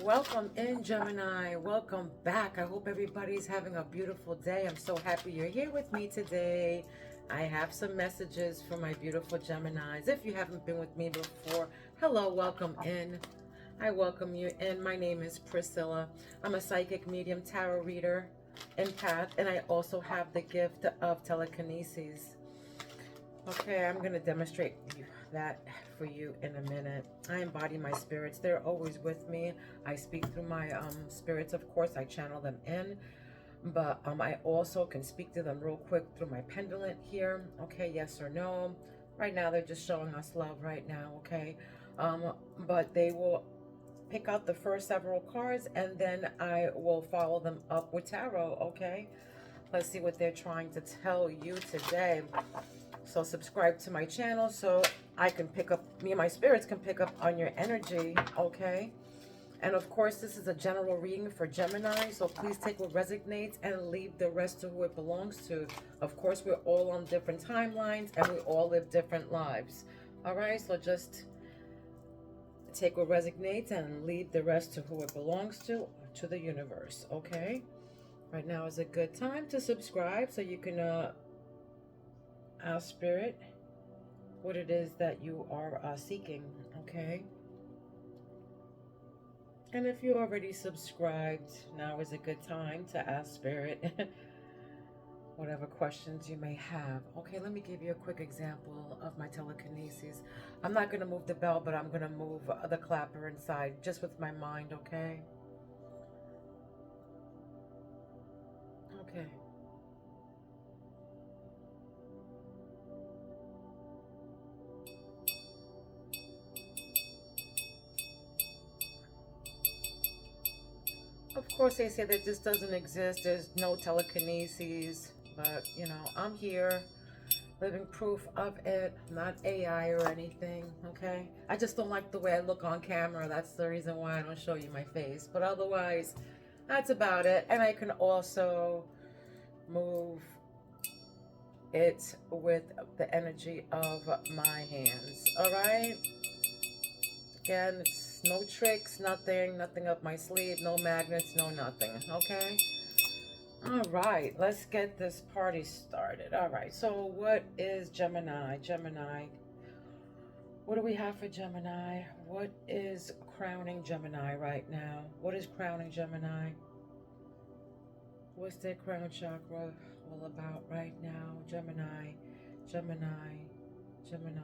welcome in, Gemini. Welcome back. I hope everybody's having a beautiful day. I'm so happy you're here with me today. I have some messages for my beautiful Geminis. If you haven't been with me before, hello, welcome in. I welcome you in. My name is Priscilla. I'm a psychic medium, tarot reader, empath, and I also have the gift of telekinesis. Okay, I'm going to demonstrate that for you in a minute. I embody my spirits. They're always with me. I speak through my spirits, of course. I channel them in. But I also can speak to them real quick through my pendulum here. Okay, yes or no. Right now, they're just showing us love right now, okay? But they will pick out the first several cards, and then I will follow them up with tarot, okay? Let's see what they're trying to tell you today. So subscribe to my channel so I can pick up, me and my spirits can pick up on your energy, okay? And of course, this is a general reading for Gemini, so please take what resonates and leave the rest to who it belongs to. Of course, we're all on different timelines and we all live different lives. All right, so just take what resonates and leave the rest to who it belongs to the universe, okay? Right now is a good time to subscribe so you can ask Spirit what it is that you are seeking, okay? And if you already subscribed, now is a good time to ask Spirit whatever questions you may have. Okay, let me give you a quick example of my telekinesis. I'm not going to move the bell, but I'm going to move the clapper inside just with my mind, okay? Okay. Of course, they say that this doesn't exist. There's no telekinesis. But, you know, I'm here, living proof of it. Not AI or anything, okay? I just don't like the way I look on camera. That's the reason why I don't show you my face. But otherwise, that's about it. And I can also move it with the energy of my hands, all right? Again, it's no tricks, nothing up my sleeve, no magnets, no nothing, okay? All right, let's get this party started. All right, so what is Gemini? Gemini, what do we have for Gemini? What is crowning Gemini right now? What is crowning Gemini? What's their crown chakra all about right now? Gemini, Gemini, Gemini.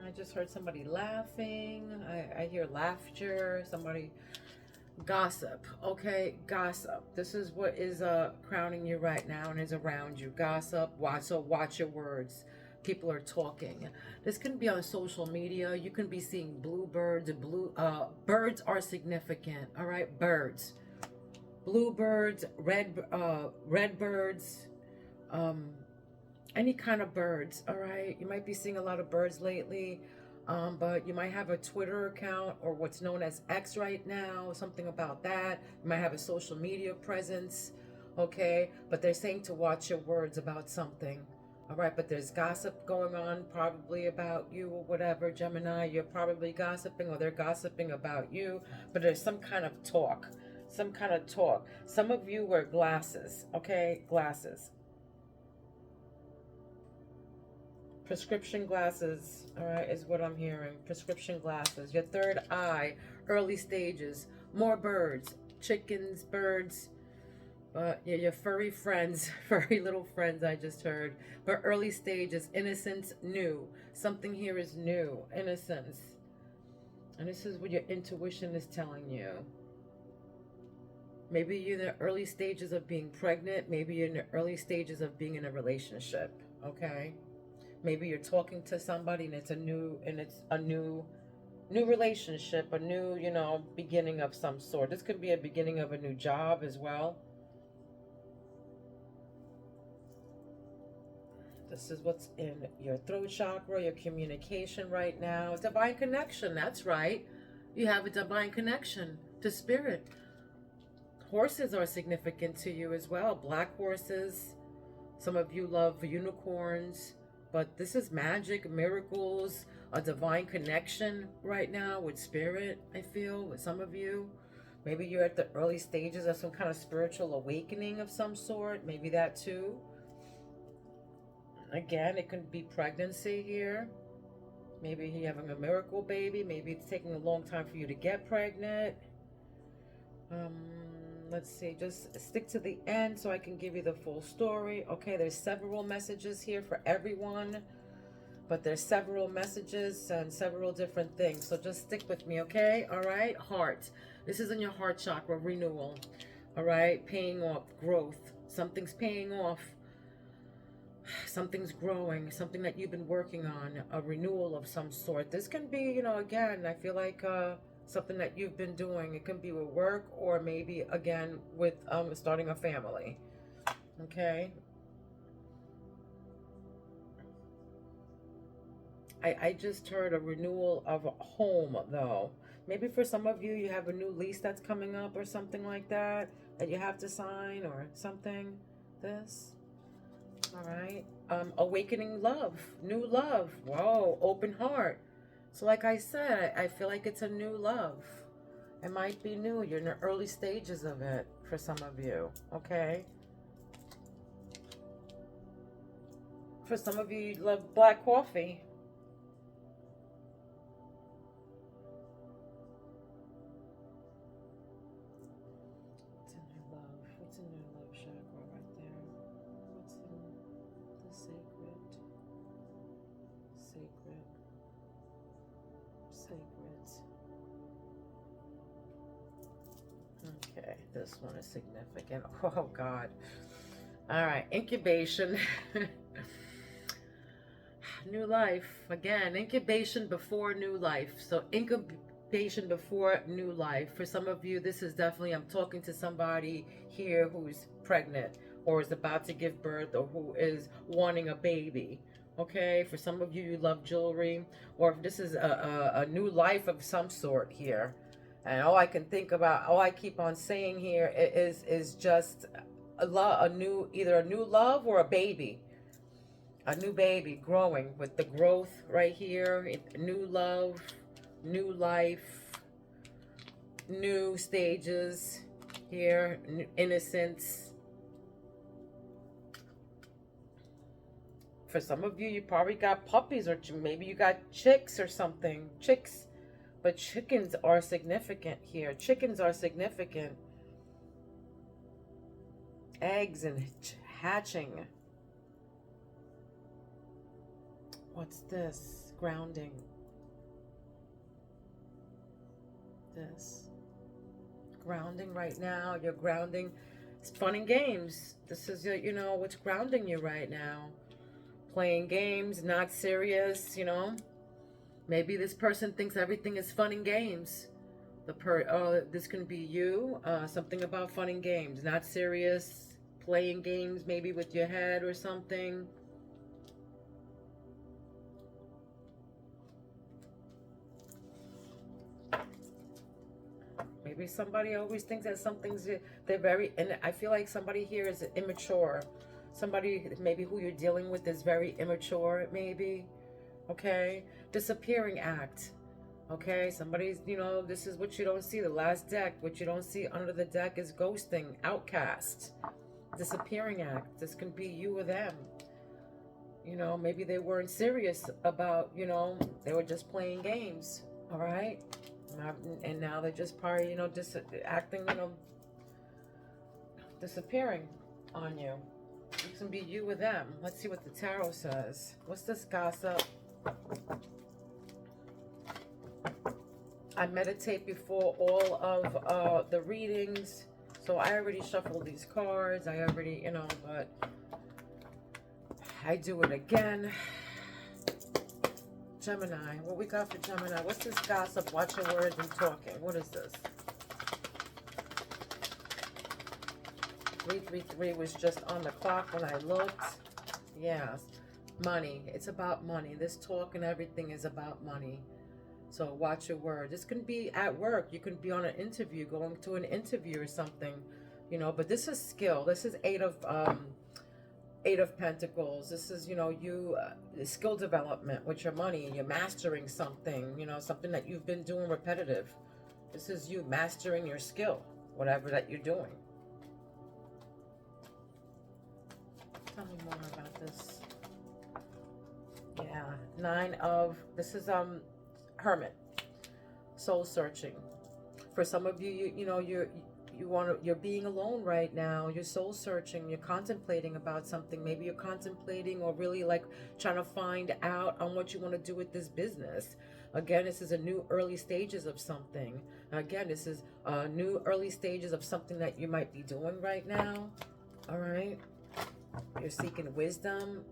I just heard somebody laughing. I hear laughter. Somebody gossip. Okay, gossip. This is what is crowning you right now and is around you. Gossip. Watch your words. People are talking. This can be on social media. You can be seeing bluebirds. Birds are significant. All right, birds, bluebirds, red birds. Any kind of birds, all right? You might be seeing a lot of birds lately, but you might have a Twitter account or what's known as X right now, something about that. You might have a social media presence, okay? But they're saying to watch your words about something, all right? But there's gossip going on probably about you or whatever, Gemini. You're probably gossiping or they're gossiping about you, but there's some kind of talk, some kind of talk. Some of you wear glasses, okay? Glasses. Prescription glasses, all right, is what I'm hearing. Prescription glasses. Your third eye, early stages, more birds, chickens, birds, your furry friends, furry little friends I just heard. But early stages, innocence, new. Something here is new, innocence. And this is what your intuition is telling you. Maybe you're in the early stages of being pregnant. Maybe you're in the early stages of being in a relationship, okay? Maybe you're talking to somebody and it's a new relationship, a new, you know, beginning of some sort. This could be a beginning of a new job as well. This is what's in your throat chakra, your communication right now. Divine connection, that's right. You have a divine connection to spirit. Horses are significant to you as well. Black horses. Some of you love unicorns. but this is magic, miracles, a divine connection right now with spirit, I feel, with some of you. Maybe you're at the early stages of some kind of spiritual awakening of some sort. Maybe that too. Again, it could be pregnancy here. Maybe you're having a miracle baby. Maybe it's taking a long time for you to get pregnant. Um, let's see. Just stick to the end so I can give you the full story. Okay, there's several messages here for everyone. But there's several messages and several different things. So just stick with me, okay? All right? Heart. This is in your heart chakra, renewal. All right? Paying off, growth. Something's paying off. Something's growing. Something that you've been working on. A renewal of some sort. This can be, you know, again, I feel like something that you've been doing. It can be with work or maybe, again, with starting a family. Okay? I just heard a renewal of a home, though. Maybe for some of you, you have a new lease that's coming up or something like that you have to sign or something. This. All right. Awakening love. New love. Whoa. Open heart. So like I said, I feel like it's a new love. It might be new. You're in the early stages of it for some of you. Okay. For some of you, you love black coffee. Okay, this one is significant. Oh, God. All right, incubation. New life. Again, incubation before new life. So incubation before new life. For some of you, this is definitely, I'm talking to somebody here who's pregnant or is about to give birth or who is wanting a baby. Okay, for some of you, you love jewelry, or if this is a new life of some sort here. And all I can think about, all I keep on saying here is just either a new love or a baby. A new baby growing with the growth right here. New love, new life, new stages here, innocence. For some of you, you probably got puppies or maybe you got chicks or something. Chicks. But chickens are significant here. Chickens are significant. Eggs and hatching. What's this? Grounding. This. Grounding right now. You're grounding. It's fun and games. This is, you know, what's grounding you right now. Playing games, not serious, you know. Maybe this person thinks everything is fun and games. This can be you. Something about fun and games, not serious. Playing games, maybe with your head or something. Maybe somebody always thinks that they're very, and I feel like somebody here is immature. Somebody maybe who you're dealing with is very immature, maybe. Okay, disappearing act. Okay, somebody's, you know, this is what you don't see. The last deck, what you don't see under the deck is ghosting, outcast, disappearing act. This can be you or them. You know, maybe they weren't serious about, you know, they were just playing games. All right, and now they're just probably, you know, acting, you know, disappearing on you. It can be you or them. Let's see what the tarot says. What's this gossip? I meditate before all of the readings. So I already shuffled these cards. I already, you know, but I do it again. Gemini. What we got for Gemini? What's this gossip? Watch your words and talking. What is this? 333 was just on the clock when I looked. Yes. Money. It's about money. This talk and everything is about money. So watch your word. This can be at work. You can be on an interview, going to an interview or something, you know, but this is skill. This is Eight of Pentacles. This is, you know, you skill development with your money. You're mastering something, you know, something that you've been doing repetitive. This is you mastering your skill, whatever that you're doing. Tell me more about this. Yeah, this is Hermit, soul searching. For some of you, you know, you're being alone right now. You're soul searching. You're contemplating about something. Maybe you're contemplating or really like trying to find out on what you want to do with this business. Again, this is a new early stages of something. Again, this is new early stages of something that you might be doing right now. All right. You're seeking wisdom.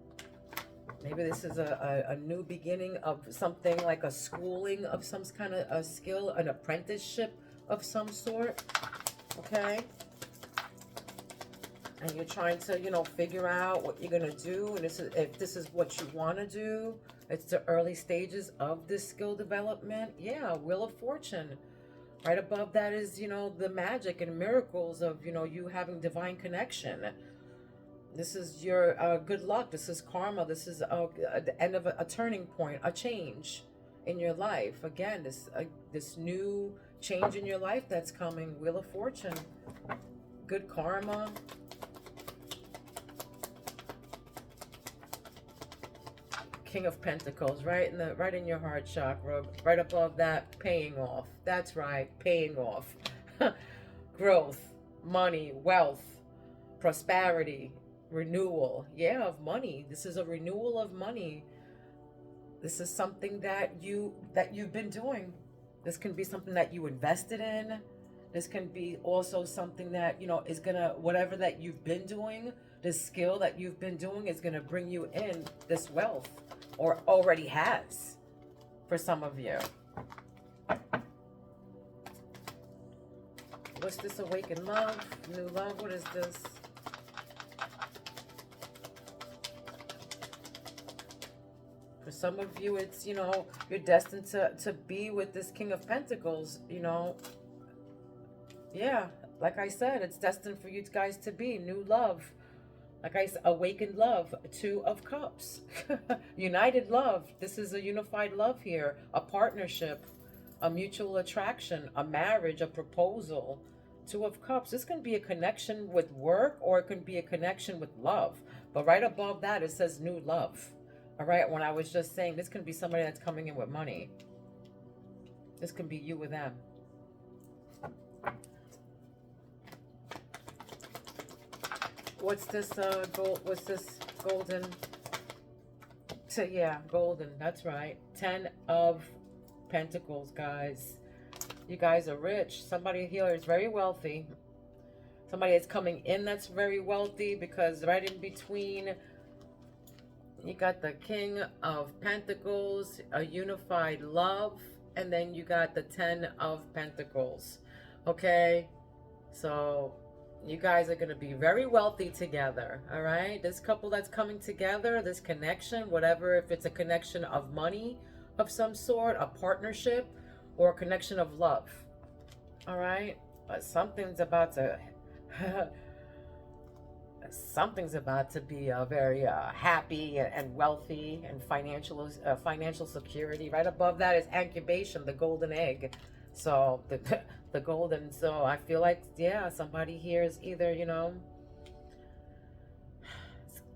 Maybe this is a new beginning of something like a schooling of some kind of a skill, an apprenticeship of some sort. Okay. And you're trying to, you know, figure out what you're going to do. And this is, if this is what you want to do, it's the early stages of this skill development. Yeah, Wheel of Fortune. Right above that is, you know, the magic and miracles of, you know, you having divine connection. This is your good luck. This is karma. This is the end of a turning point, a change in your life. Again, this new change in your life that's coming. Wheel of Fortune. Good karma. King of Pentacles, right in your heart chakra, right above that, paying off. That's right, paying off. Growth, money, wealth, prosperity, renewal. Yeah, of money. This is a renewal of money. This is something that you've been doing. This can be something that you invested in. This can be also something that, you know, is gonna, whatever that you've been doing, this skill that you've been doing is gonna bring you in this wealth, or already has for some of you. What's this? Awakened love, new love. What is this? For some of you, it's, you know, you're destined to be with this King of Pentacles, you know. Yeah, like I said, it's destined for you guys to be new love. Like I said, awakened love, Two of Cups. United love. This is a unified love here. A partnership, a mutual attraction, a marriage, a proposal. Two of Cups. This can be a connection with work, or it can be a connection with love. But right above that, it says new love. All right, when I was just saying, this can be somebody that's coming in with money. This can be you with them. What's this gold? What's this golden? So yeah, golden. That's right. 10 of Pentacles, guys. You guys are rich. Somebody here is very wealthy. Somebody is coming in that's very wealthy, because right in between, you got the King of Pentacles, a unified love, and then you got the 10 of Pentacles. Okay, so you guys are going to be very wealthy together, all right? This couple that's coming together, this connection, whatever, if it's a connection of money of some sort, a partnership, or a connection of love, all right? But something's about to... something's about to be very happy and wealthy and financial security. Right above that is incubation, the golden egg. So the golden. So I feel like, yeah, somebody here is either, you know,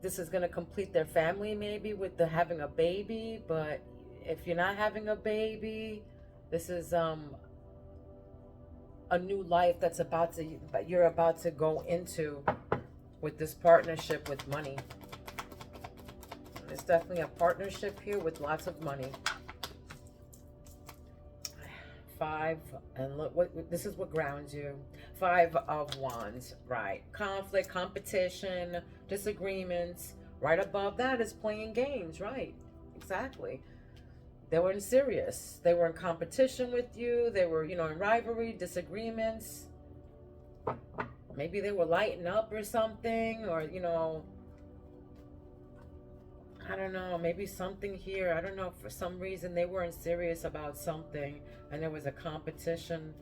this is going to complete their family maybe with the having a baby. But if you're not having a baby, this is a new life that's you're about to go into with this partnership with money. There's definitely a partnership here with lots of money. 5, and look, this is what grounds you. 5 of Wands, right? Conflict, competition, disagreements. Right above that is playing games, right? Exactly. They weren't serious. They were in competition with you. They were, you know, in rivalry, disagreements. Maybe they were lighting up or something, or, you know, I don't know, maybe something here. I don't know, for some reason they weren't serious about something and there was a competition.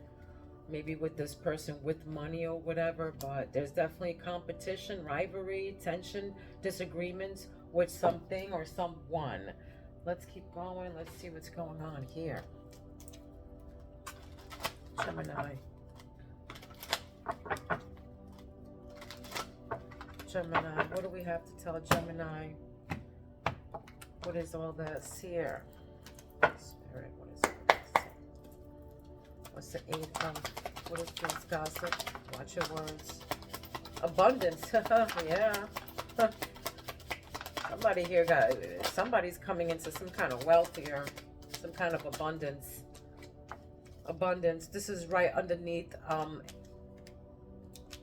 maybe with this person with money or whatever, but there's definitely competition, rivalry, tension, disagreements with something or someone. Let's keep going. Let's see what's going on here. Gemini. Gemini, what do we have to tell Gemini? What is all this here? Spirit, what is it? What's the 8 of, what is this, gossip? Watch your words. Abundance, yeah. Somebody here somebody's coming into some kind of wealth here. Some kind of abundance. Abundance. This is right underneath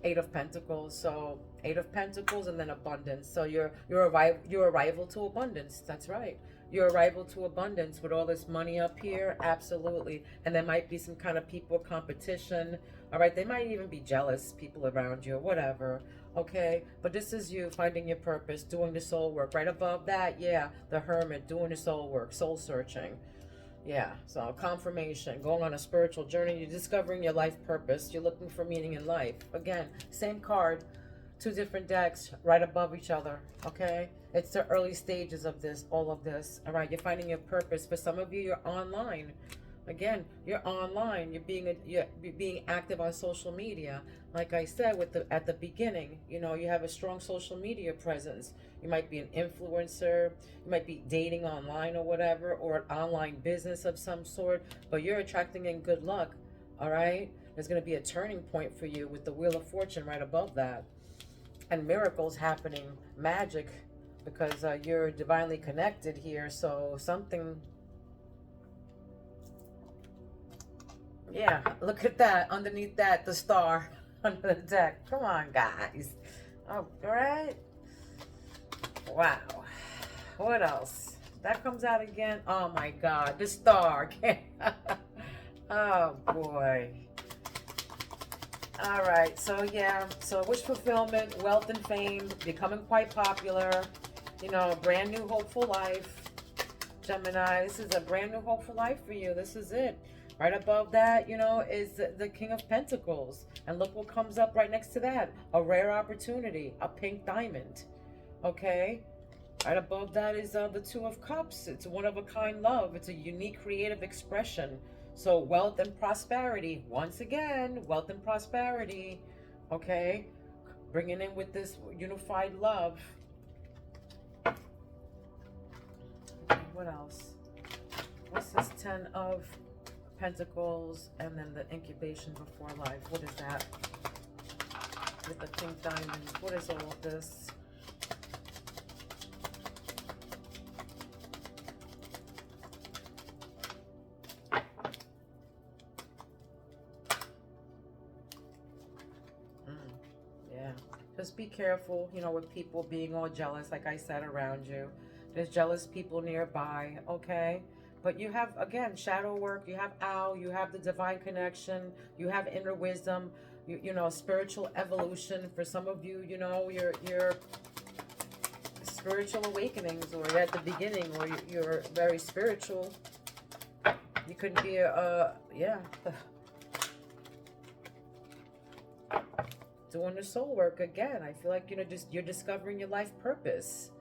8 of Pentacles. So 8 of Pentacles and then abundance. So your arrival to abundance. That's right. Your arrival to abundance with all this money up here. Absolutely. And there might be some kind of people competition. All right. They might even be jealous, people around you or whatever. Okay. But this is you finding your purpose, doing the soul work. Right above that, yeah, the Hermit, doing the soul work, soul searching. Yeah, so confirmation, going on a spiritual journey. You're discovering your life purpose. You're looking for meaning in life. Again, same card, 2 different decks right above each other, okay? It's the early stages of this, all of this, all right? You're finding your purpose. For some of you, you're online. Again, you're online. You're being active on social media. Like I said at the beginning, you know, you have a strong social media presence. You might be an influencer. You might be dating online or whatever, or an online business of some sort. But you're attracting in good luck, all right? There's going to be a turning point for you with the Wheel of Fortune right above that. And miracles happening, magic, because you're divinely connected here. So something... Yeah, look at that. Underneath that, the star under the deck. Come on, guys. All right. Wow. What else? That comes out again. Oh, my God. The star. Oh, boy. All right. So, yeah. So, wish fulfillment, wealth and fame, becoming quite popular. You know, brand new hopeful life. Gemini, this is a brand new hopeful life for you. This is it. Right above that, you know, is the King of Pentacles. And look what comes up right next to that. A rare opportunity. A pink diamond. Okay? Right above that is the 2 of Cups. It's a one-of-a-kind love. It's a unique creative expression. So wealth and prosperity. Once again, wealth and prosperity. Okay? Bringing in with this unified love. What else? What's this 10 of Pentacles, and then the incubation before life? What is that? With the pink diamonds, what is all of this? Yeah, just be careful, you know, with people being all jealous, like I said, around you. There's jealous people nearby, okay? But you have, again, shadow work, you have owl, you have the divine connection, you have inner wisdom, you know, spiritual evolution. For some of you, you know, your spiritual awakenings, or you're at the beginning, or you're very spiritual. You could be yeah. Doing the soul work again. I feel like, you know, you're discovering your life purpose.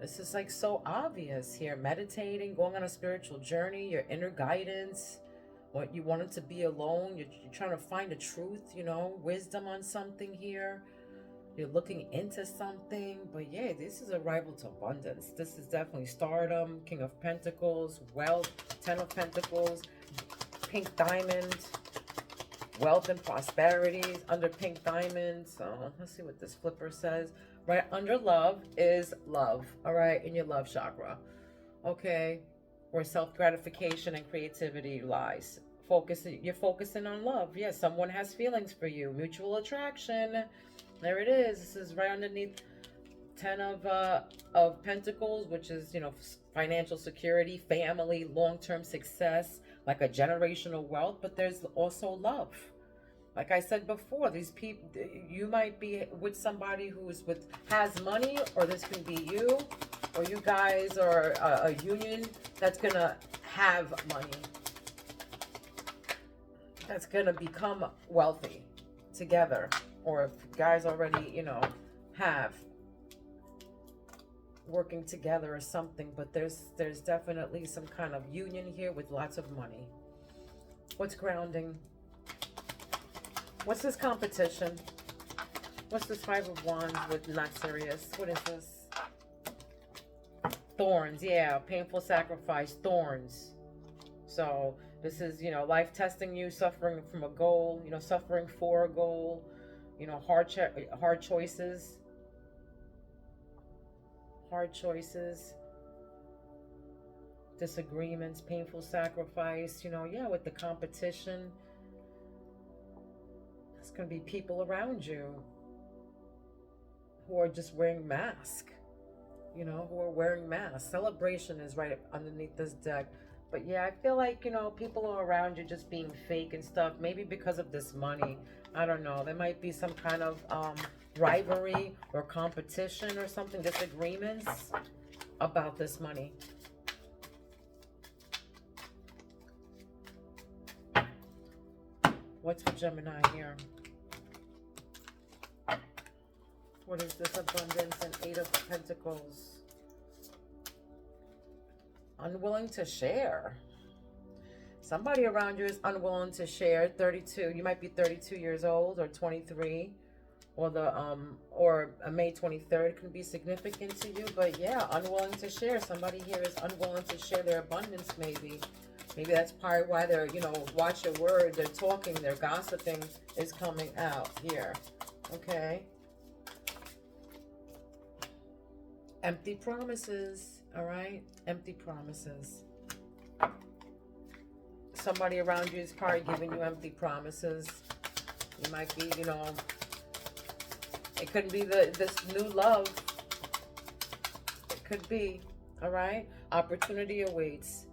This is like so obvious here. Meditating, going on a spiritual journey, your inner guidance, what you wanted to be alone. You're trying to find the truth, you know, wisdom on something here. You're looking into something. But yeah, this is a rival to abundance. This is definitely stardom, King of Pentacles, wealth, 10 of Pentacles, pink diamond, wealth and prosperity under pink diamonds. So let's see what this flipper says. Right under love is love, all right, in your love chakra, okay, where self-gratification and creativity lies. You're focusing on love. Yes, someone has feelings for you. Mutual attraction. There it is. This is right underneath 10 of Pentacles, which is, you know, financial security, family, long-term success, like a generational wealth. But there's also love. Like I said before, these people, you might be with somebody has money, or this can be you, or you guys are a union that's gonna have money. that's going to become wealthy together. Or if guys already, you know, have working together or something. But there's definitely some kind of union here with lots of money. What's grounding? What's this competition? What's this Five of Wands with not serious? What is this? Thorns, yeah, painful sacrifice, thorns. So this is, you know, life testing you, suffering from a goal, you know, suffering for a goal, you know, hard choices. Hard choices. Disagreements, painful sacrifice, you know, yeah, with the competition. There's going to be people around you who are just wearing masks, you know, who are wearing masks. Celebration is right underneath this deck. But yeah, I feel like, you know, people are around you just being fake and stuff. Maybe because of this money. I don't know. There might be some kind of rivalry or competition or something, disagreements about this money. What's for Gemini here? What is this? Abundance and Eight of Pentacles. Unwilling to share. Somebody around you is unwilling to share. 32. You might be 32 years old or 23. Or May 23rd can be significant to you. But yeah, unwilling to share. Somebody here is unwilling to share their abundance maybe. Maybe that's part why they're, you know, watch your word. They're talking, they're gossiping is coming out here. Okay. Empty promises. All right. Empty promises. Somebody around you is probably giving you empty promises. You might be, you know, it could be this new love. It could be. All right. Opportunity awaits.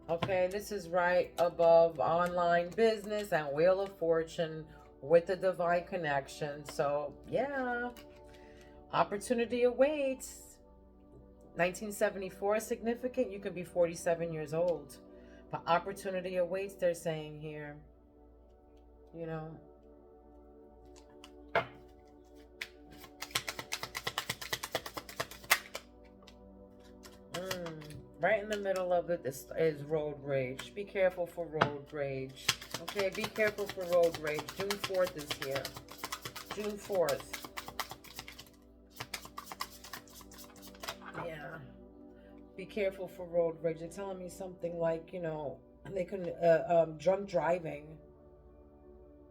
Okay, this is right above online business and Wheel of Fortune with the divine connection. So, yeah, opportunity awaits. 1974 is significant. You could be 47 years old. But opportunity awaits, they're saying here. You know. Right in the middle of it is road rage. Be careful for road rage. Okay, be careful for road rage. June 4th is here. June 4th. Yeah. Be careful for road rage. They're telling me something like, you know, they can, drunk driving.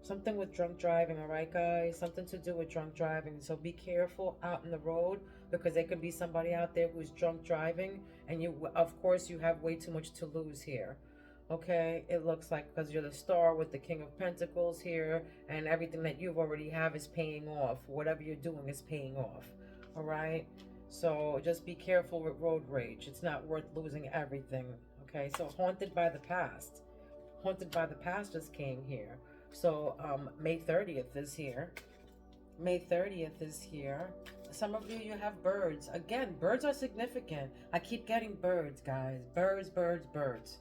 Something with drunk driving, all right, guys? Something to do with drunk driving. So be careful out in the road because there could be somebody out there who's drunk driving. And you, of course, you have way too much to lose here. Okay? It looks like because you're the star with the King of Pentacles here. And everything that you've already have is paying off. Whatever you're doing is paying off. All right? So just be careful with road rage. It's not worth losing everything. Okay? So haunted by the past. Haunted by the past just came here. So May 30th is here. May 30th is here. Some of you have birds. Again, birds are significant. I keep getting birds, guys. Birds, birds, birds.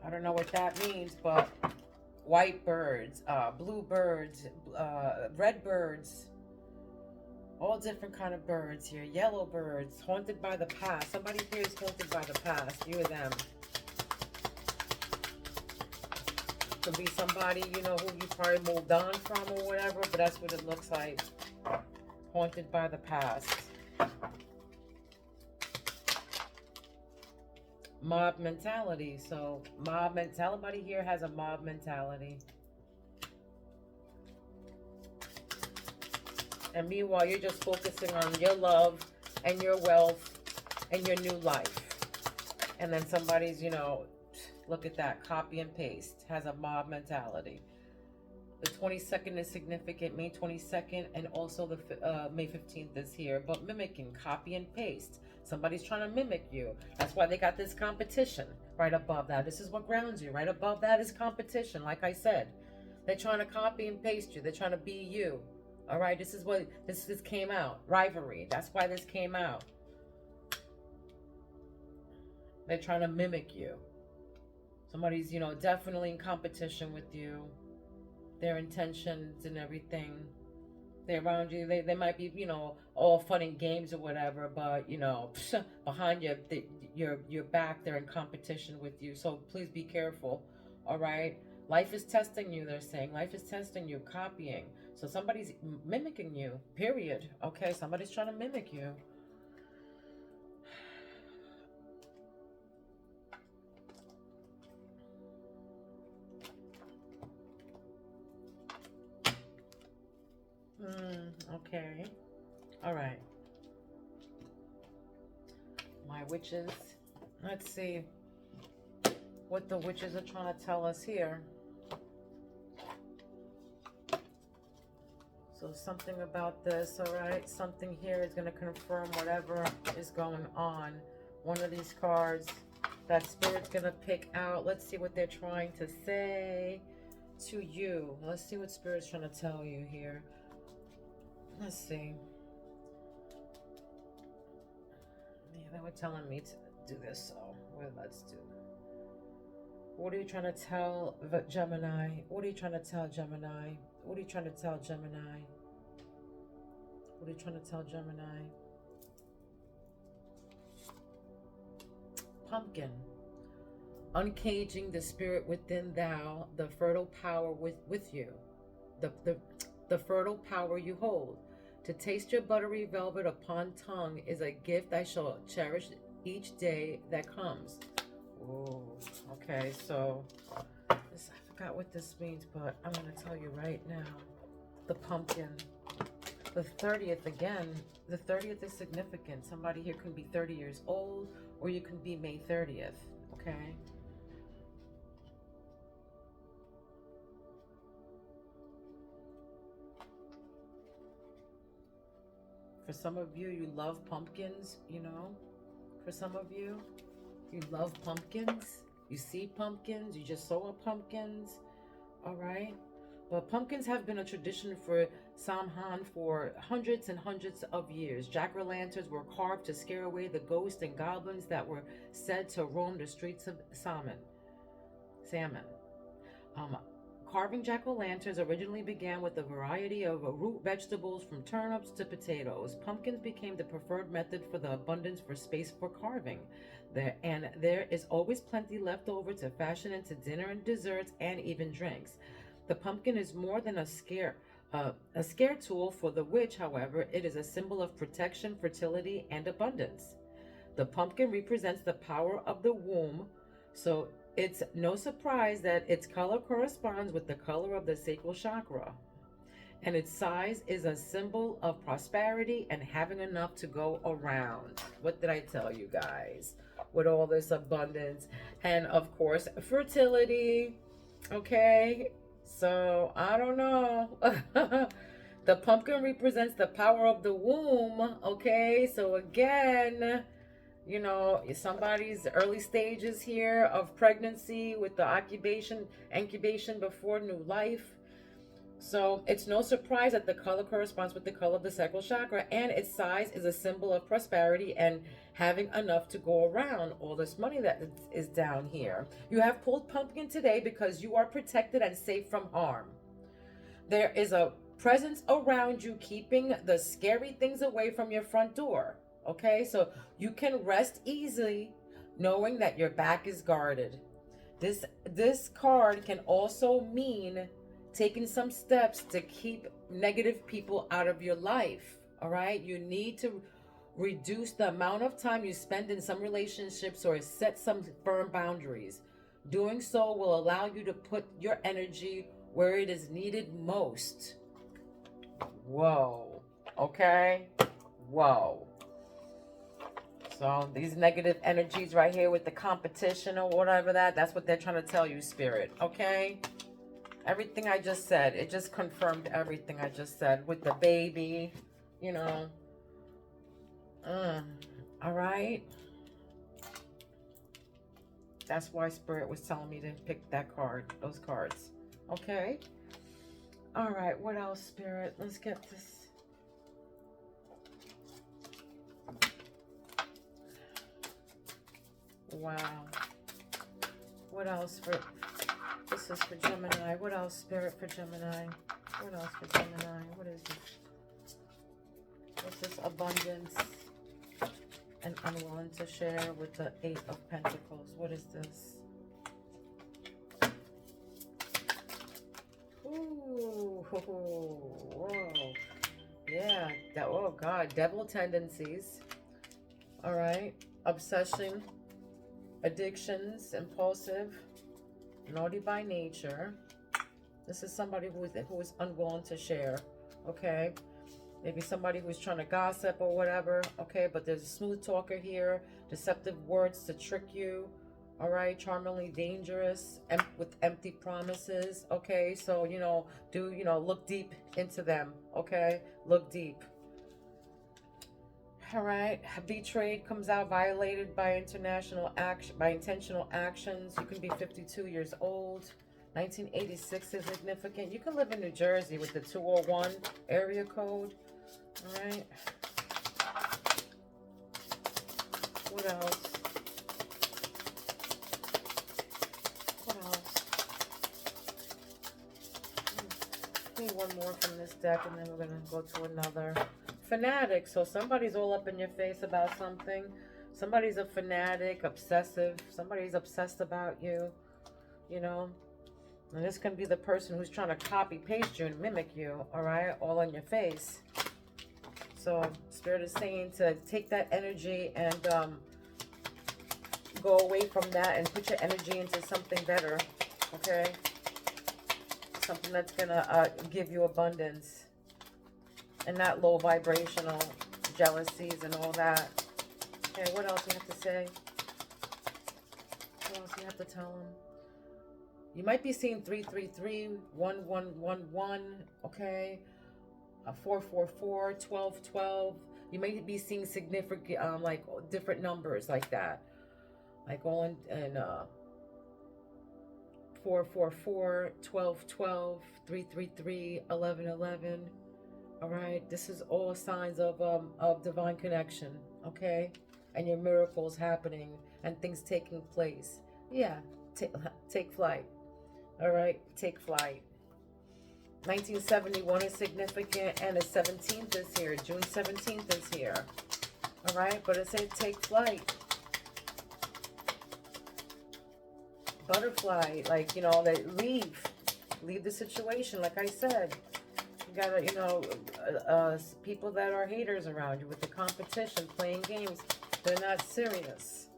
I don't know what that means, but white birds, blue birds, red birds. All different kind of birds here. Yellow birds. Haunted by the past. Somebody here is haunted by the past. You or them. Could be somebody, you know, who you probably moved on from or whatever, but that's what it looks like. Haunted by the past. Mob mentality. So, somebody here has a mob mentality. And meanwhile, you're just focusing on your love and your wealth and your new life. And then somebody's, you know, look at that, copy and paste, has a mob mentality. The 22nd is significant, May 22nd, and also the May 15th is here. But mimicking, copy and paste. Somebody's trying to mimic you. That's why they got this competition right above that. This is what grounds you. Right above that is competition, like I said. They're trying to copy and paste you. They're trying to be you. All right, this is what this came out. Rivalry. That's why this came out. They're trying to mimic you. Somebody's, you know, definitely in competition with you. their intentions and everything. They're around you. They might be, you know, all fun and games or whatever, but you know, behind your back, they're in competition with you. So please be careful. All right. Life is testing you. They're saying life is testing you, copying. So somebody's mimicking you. Period. Okay. Somebody's trying to mimic you. Okay. All right. My witches. Let's see what the witches are trying to tell us here. So something about this, all right? Something here is going to confirm whatever is going on. One of these cards that Spirit's going to pick out. Let's see what they're trying to say to you. Let's see what Spirit's trying to tell you here. Let's see. Yeah, they were telling me to do this, so well, let's do. What are you trying to tell Gemini? What are you trying to tell Gemini? What are you trying to tell Gemini? What are you trying to tell Gemini? Pumpkin. Uncaging the spirit within thou, the fertile power with you. The fertile power you hold. To taste your buttery velvet upon tongue is a gift I shall cherish each day that comes. Oh, okay, so this, I forgot what this means, but I'm going to tell you right now. The pumpkin. The 30th again. The 30th is significant. Somebody here can be 30 years old, or you can be May 30th, okay? For some of you, you love pumpkins, you know? For some of you, you love pumpkins. You see pumpkins. You just saw pumpkins. All right? But pumpkins have been a tradition for Samhain for hundreds and hundreds of years. Jack-o'-lanterns were carved to scare away the ghosts and goblins that were said to roam the streets of Salmon. Carving jack-o'-lanterns originally began with a variety of root vegetables from turnips to potatoes. Pumpkins became the preferred method for the abundance for space for carving. There is always plenty left over to fashion into dinner and desserts and even drinks. The pumpkin is more than a scare tool for the witch, however. It is a symbol of protection, fertility, and abundance. The pumpkin represents the power of the womb, so it's no surprise that its color corresponds with the color of the sacral chakra. And its size is a symbol of prosperity and having enough to go around. What did I tell you guys? With all this abundance. And of course, fertility. Okay? So, I don't know. The pumpkin represents the power of the womb. Okay? So again, you know, somebody's early stages here of pregnancy with the incubation before new life. So it's no surprise that the color corresponds with the color of the sacral chakra, and its size is a symbol of prosperity and having enough to go around. All this money that is down here. You have pulled pumpkin today because you are protected and safe from harm. There is a presence around you keeping the scary things away from your front door. Okay, so you can rest easily knowing that your back is guarded. This card can also mean taking some steps to keep negative people out of your life. All right, you need to reduce the amount of time you spend in some relationships or set some firm boundaries. Doing so will allow you to put your energy where it is needed most. Whoa. Okay. Whoa. So these negative energies right here with the competition or whatever that's what they're trying to tell you, Spirit. Okay? Everything I just said, it just confirmed everything I just said with the baby, you know. All right? That's why Spirit was telling me to pick that card, those cards. Okay? All right, what else, Spirit? Let's get this. Wow. What else This is for Gemini. What else, Spirit, for Gemini? What else for Gemini? What is this? What's this? Abundance and unwilling to share with the Eight of Pentacles. What is this? Ooh, whoa. Yeah, that, oh God, devil tendencies. All right. Obsession, addictions, impulsive, naughty by nature. This is somebody who is unwilling to share, okay? Maybe somebody who's trying to gossip or whatever, okay? But there's a smooth talker here, deceptive words to trick you, all right? Charmingly dangerous, with empty promises, okay? So, you know, look deep into them, okay? Look deep. All right, betrayed comes out, violated by intentional actions. You can be 52 years old. 1986 is significant. You can live in New Jersey with the 201 area code. All right. What else? What else? Need one more from this deck, and then we're gonna go to another. Fanatic. So somebody's all up in your face about something. Somebody's a fanatic, obsessive. Somebody's obsessed about you, you know. And this can be the person who's trying to copy paste you and mimic you, all right, all in your face. So Spirit is saying to take that energy and go away from that and put your energy into something better, okay? Something that's gonna give you abundance and not low vibrational jealousies and all that. Okay, what else you have to say? What else you have to tell them? You might be seeing 333, 1111, okay? 444, 1212. You might be seeing significant, like different numbers like that. Like all in 444, 1212, 333, 1111. All right, this is all signs of divine connection, okay? And your miracles happening and things taking place. Yeah, take flight. All right, take flight. 1971 is significant, and the 17th is here. June 17th is here. All right, but it said take flight. Butterfly, like, you know, that leave the situation, like I said. You gotta, you know, people that are haters around you with the competition, playing games, they're not serious.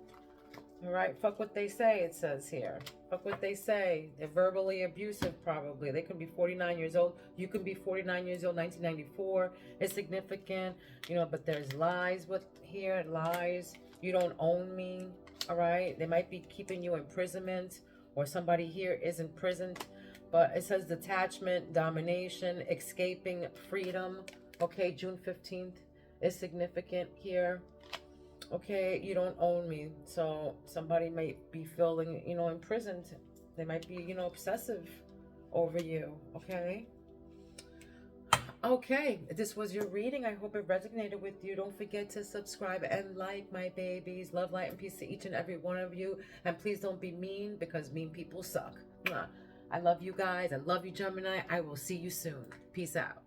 All right, fuck what they say, it says here. Fuck what they say. They're verbally abusive, probably. They can be 49 years old. You can be 49 years old. 1994 is significant, you know, but there's lies with here, lies. You don't own me, all right? They might be keeping you in imprisonment, or somebody here is imprisoned. But it says detachment, domination, escaping, freedom. Okay, June 15th is significant here. Okay, you don't own me. So somebody might be feeling, you know, imprisoned. They might be, you know, obsessive over you. Okay. Okay, this was your reading. I hope it resonated with you. Don't forget to subscribe and like, my babies. Love, light, and peace to each and every one of you. And please don't be mean, because mean people suck. I love you guys. I love you, Gemini. I will see you soon. Peace out.